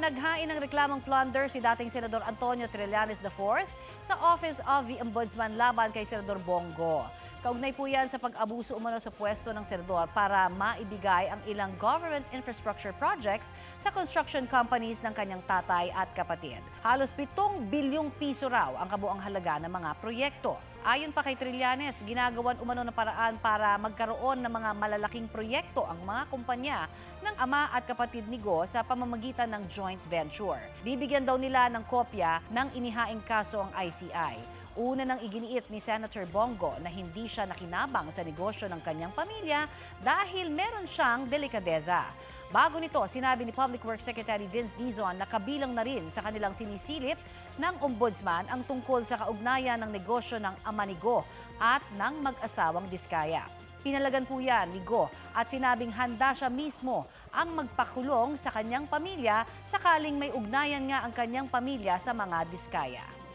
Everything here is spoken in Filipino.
Naghain ng reklamong plunder si dating Senador Antonio Trillanes IV sa Office of the Ombudsman laban kay Senador Bongo. Kaugnay po yan sa pag-abuso umano sa pwesto ng senador para maibigay ang ilang government infrastructure projects sa construction companies ng kanyang tatay at kapatid. Halos 7 bilyong piso raw ang kabuang halaga ng mga proyekto. Ayon pa kay Trillanes, ginagawan umano ng paraan para magkaroon ng mga malalaking proyekto ang mga kumpanya ng ama at kapatid ni Go sa pamamagitan ng joint venture. Bibigyan daw nila ng kopya ng inihaing kaso ang ICI. Una nang iginiit ni Senator Bongo na hindi siya nakinabang sa negosyo ng kanyang pamilya dahil meron siyang delikadeza. Bago nito, sinabi ni Public Works Secretary Vince Dizon na kabilang na rin sa kanilang sinisilip ng ombudsman ang tungkol sa kaugnayan ng negosyo ng ama ni Go at ng mag-asawang Diskaya. Pinalagan po yan ni Go at sinabing handa siya mismo ang magpakulong sa kanyang pamilya sakaling may ugnayan nga ang kanyang pamilya sa mga Diskaya.